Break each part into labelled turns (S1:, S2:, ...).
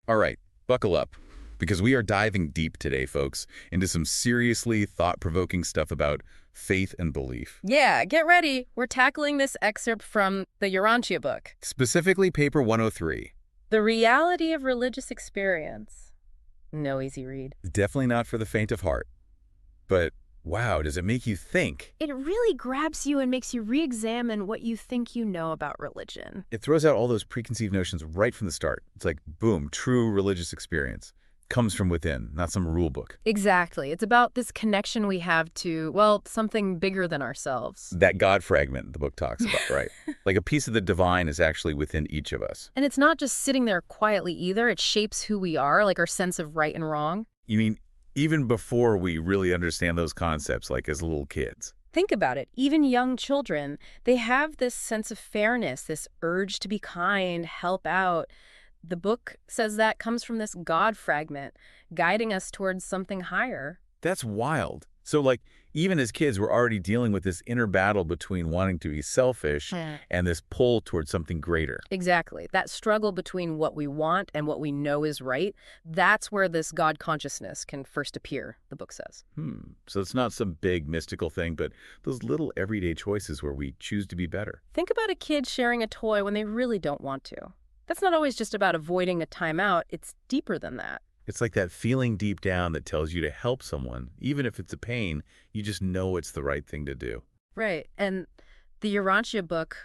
S1: All right, buckle up, because we are diving deep today, folks, into some seriously thought-provoking stuff about faith and belief.
S2: Yeah, get ready. We're tackling this excerpt from the Urantia book.
S1: Specifically, paper 103.
S2: The reality of religious experience. No easy read.
S1: Definitely not for the faint of heart. But, wow, does it make you think?
S3: It really grabs you and makes you re-examine what you think you know about religion.
S1: It throws out all those preconceived notions right from the start. It's like, boom, true religious experience comes from within, not some rule book.
S2: Exactly. It's about this connection we have to, well, something bigger than ourselves.
S1: That God fragment the book talks about, right? Like a piece of the divine is actually within each of us.
S2: And it's not just sitting there quietly either. It shapes who we are, like our sense of right and wrong.
S1: You mean even before we really understand those concepts, like as little kids?
S2: Think about it. Even young children, they have this sense of fairness, this urge to be kind, help out. The book says that comes from this God fragment, guiding us towards something higher.
S1: That's wild. So, like, even as kids, we're already dealing with this inner battle between wanting to be selfish and this pull towards something greater.
S2: Exactly. That struggle between what we want and what we know is right, that's where this God consciousness can first appear, the book says.
S1: So it's not some big mystical thing, but those little everyday choices where we choose to be better.
S2: Think about a kid sharing a toy when they really don't want to. That's not always just about avoiding a timeout. It's deeper than that.
S1: It's like that feeling deep down that tells you to help someone. Even if it's a pain, you just know it's the right thing to do.
S2: Right. And the Urantia book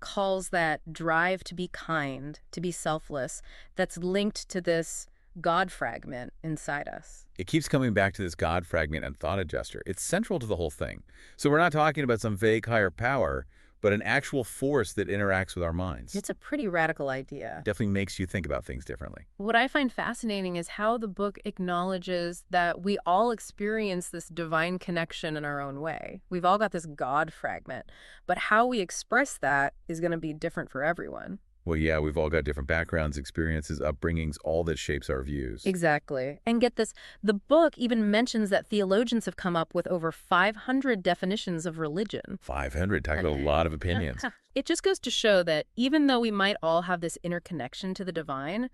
S2: calls that drive to be kind, to be selfless, that's linked to this God fragment inside us.
S1: It keeps coming back to this God fragment and thought adjuster. It's central to the whole thing. So we're not talking about some vague higher power, but an actual force that interacts with our minds.
S2: It's a pretty radical idea.
S1: Definitely makes you think about things differently.
S2: What I find fascinating is how the book acknowledges that we all experience this divine connection in our own way. We've all got this God fragment, but how we express that is going to be different for everyone.
S1: Well, yeah, we've all got different backgrounds, experiences, upbringings, all that shapes our views.
S2: Exactly. And get this, the book even mentions that theologians have come up with over 500 definitions of religion.
S1: 500, talking about a lot of opinions.
S2: It just goes to show that even though we might all have this inner connection to the divine,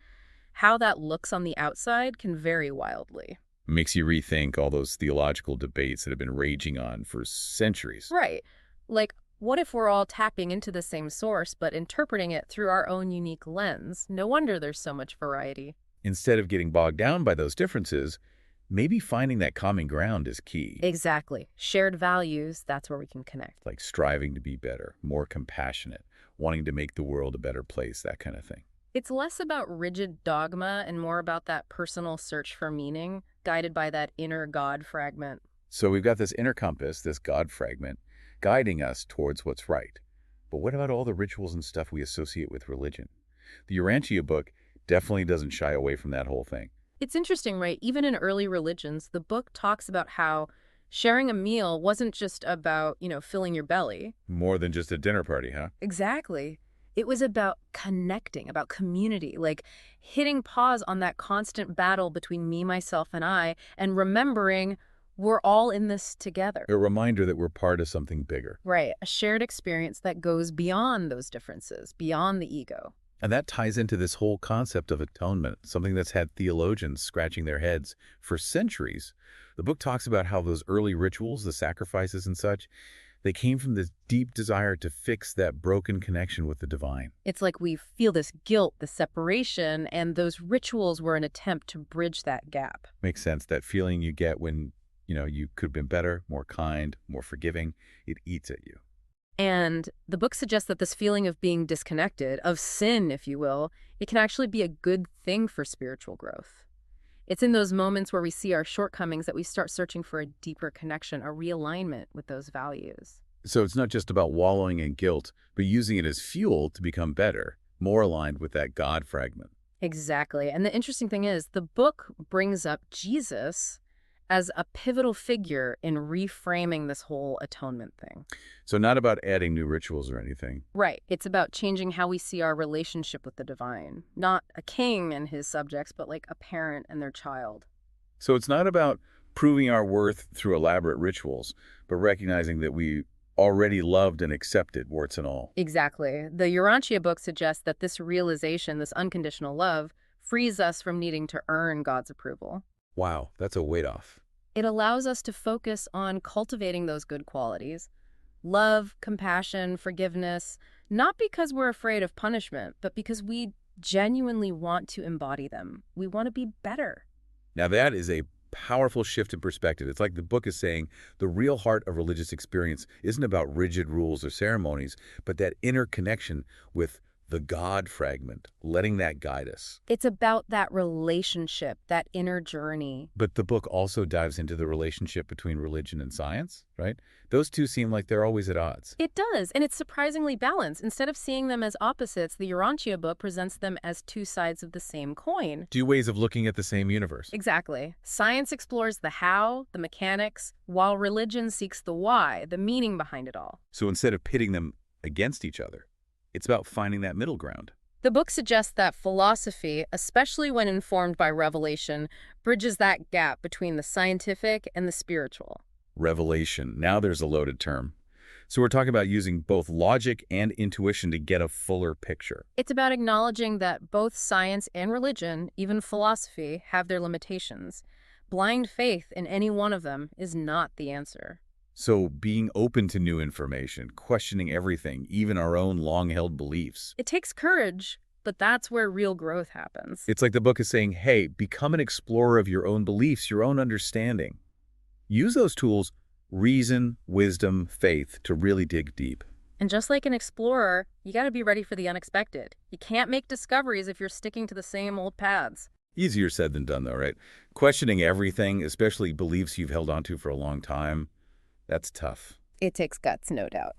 S2: how that looks on the outside can vary wildly.
S1: Makes you rethink all those theological debates that have been raging on for centuries.
S2: Right. Like, what if we're all tapping into the same source but interpreting it through our own unique lens? No wonder there's so much variety.
S1: Instead of getting bogged down by those differences, maybe finding that common ground is key.
S2: Exactly. Shared values, that's where we can connect.
S1: Like striving to be better, more compassionate, wanting to make the world a better place, that kind of thing.
S2: It's less about rigid dogma and more about that personal search for meaning, guided by that inner God fragment.
S1: So we've got this inner compass, this God fragment, guiding us towards what's right. But what about all the rituals and stuff we associate with religion? The Urantia book definitely doesn't shy away from that whole thing.
S2: It's interesting, right? Even in early religions, the book talks about how sharing a meal wasn't just about, filling your belly.
S1: More than just a dinner party, huh?
S2: Exactly. It was about connecting, about community, like hitting pause on that constant battle between me, myself, and I, and remembering we're all in this together.
S1: A reminder that we're part of something bigger.
S2: Right. A shared experience that goes beyond those differences, beyond the ego.
S1: And that ties into this whole concept of atonement, something that's had theologians scratching their heads for centuries. The book talks about how those early rituals, the sacrifices and such, they came from this deep desire to fix that broken connection with the divine.
S2: It's like we feel this guilt, this separation, and those rituals were an attempt to bridge that gap.
S1: Makes sense. That feeling you get when you could have been better, more kind, more forgiving. It eats at you.
S2: And the book suggests that this feeling of being disconnected, of sin, if you will, it can actually be a good thing for spiritual growth. It's in those moments where we see our shortcomings that we start searching for a deeper connection, a realignment with those values.
S1: So it's not just about wallowing in guilt, but using it as fuel to become better, more aligned with that God fragment.
S2: Exactly. And the interesting thing is, the book brings up Jesus as a pivotal figure in reframing this whole atonement thing.
S1: So not about adding new rituals or anything.
S2: Right. It's about changing how we see our relationship with the divine. Not a king and his subjects, but like a parent and their child.
S1: So it's not about proving our worth through elaborate rituals, but recognizing that we already loved and accepted, warts and all.
S2: Exactly. The Urantia book suggests that this realization, this unconditional love, frees us from needing to earn God's approval.
S1: Wow, that's a weight off.
S2: It allows us to focus on cultivating those good qualities. Love, compassion, forgiveness, not because we're afraid of punishment, but because we genuinely want to embody them. We want to be better.
S1: Now that is a powerful shift in perspective. It's like the book is saying the real heart of religious experience isn't about rigid rules or ceremonies, but that inner connection with the God fragment, letting that guide us.
S2: It's about that relationship, that inner journey.
S1: But the book also dives into the relationship between religion and science, right? Those two seem like they're always at odds.
S2: It does, and it's surprisingly balanced. Instead of seeing them as opposites, the Urantia book presents them as two sides of the same coin.
S1: Two ways of looking at the same universe.
S2: Exactly. Science explores the how, the mechanics, while religion seeks the why, the meaning behind it all.
S1: So instead of pitting them against each other, it's about finding that middle ground.
S2: The book suggests that philosophy, especially when informed by revelation, bridges that gap between the scientific and the spiritual.
S1: Revelation. Now there's a loaded term. So we're talking about using both logic and intuition to get a fuller picture.
S2: It's about acknowledging that both science and religion, even philosophy, have their limitations. Blind faith in any one of them is not the answer.
S1: So being open to new information, questioning everything, even our own long-held beliefs.
S2: It takes courage, but that's where real growth happens.
S1: It's like the book is saying, hey, become an explorer of your own beliefs, your own understanding. Use those tools, reason, wisdom, faith, to really dig deep.
S2: And just like an explorer, you got to be ready for the unexpected. You can't make discoveries if you're sticking to the same old paths.
S1: Easier said than done, though, right? Questioning everything, especially beliefs you've held onto for a long time, that's tough.
S2: It takes guts, no doubt.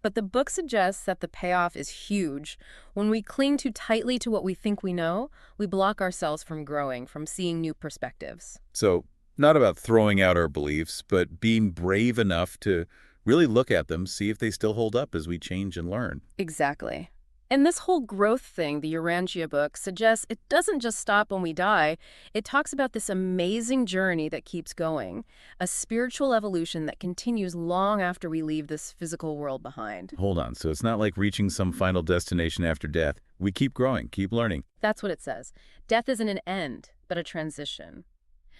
S2: But the book suggests that the payoff is huge. When we cling too tightly to what we think we know, we block ourselves from growing, from seeing new perspectives.
S1: So, not about throwing out our beliefs, but being brave enough to really look at them, see if they still hold up as we change and learn.
S2: Exactly. And this whole growth thing, the Urantia book, suggests it doesn't just stop when we die. It talks about this amazing journey that keeps going, a spiritual evolution that continues long after we leave this physical world behind.
S1: Hold on, so it's not like reaching some final destination after death. We keep growing, keep learning.
S2: That's what it says. Death isn't an end, but a transition.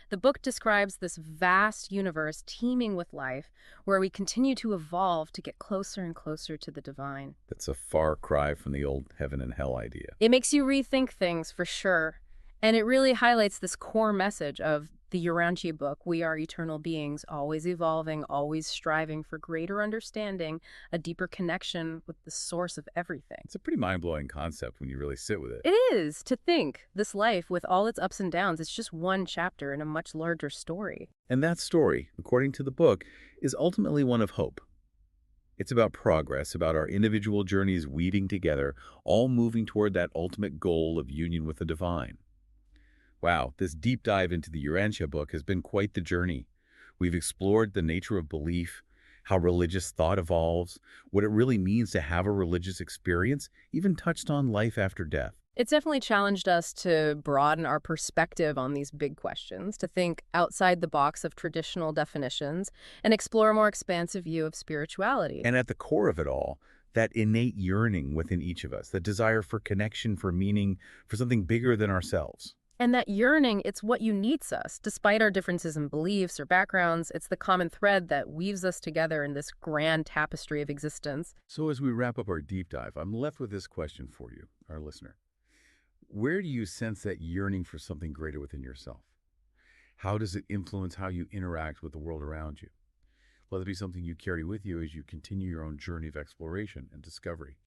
S2: The book describes this vast universe teeming with life, where we continue to evolve to get closer and closer to the divine.
S1: That's a far cry from the old heaven and hell idea.
S2: It makes you rethink things, for sure. And it really highlights this core message of the Urantia book. We are eternal beings, always evolving, always striving for greater understanding, a deeper connection with the source of everything.
S1: It's a pretty mind-blowing concept when you really sit with it.
S2: It is, to think, this life, with all its ups and downs, it's just one chapter in a much larger story.
S1: And that story, according to the book, is ultimately one of hope. It's about progress, about our individual journeys weaving together, all moving toward that ultimate goal of union with the divine. Wow, this deep dive into the Urantia book has been quite the journey. We've explored the nature of belief, how religious thought evolves, what it really means to have a religious experience, even touched on life after death.
S2: It's definitely challenged us to broaden our perspective on these big questions, to think outside the box of traditional definitions, and explore a more expansive view of spirituality.
S1: And at the core of it all, that innate yearning within each of us, the desire for connection, for meaning, for something bigger than ourselves.
S2: And that yearning, it's what unites us. Despite our differences in beliefs or backgrounds, it's the common thread that weaves us together in this grand tapestry of existence.
S1: So as we wrap up our deep dive, I'm left with this question for you, our listener. Where do you sense that yearning for something greater within yourself? How does it influence how you interact with the world around you? Let it be something you carry with you as you continue your own journey of exploration and discovery.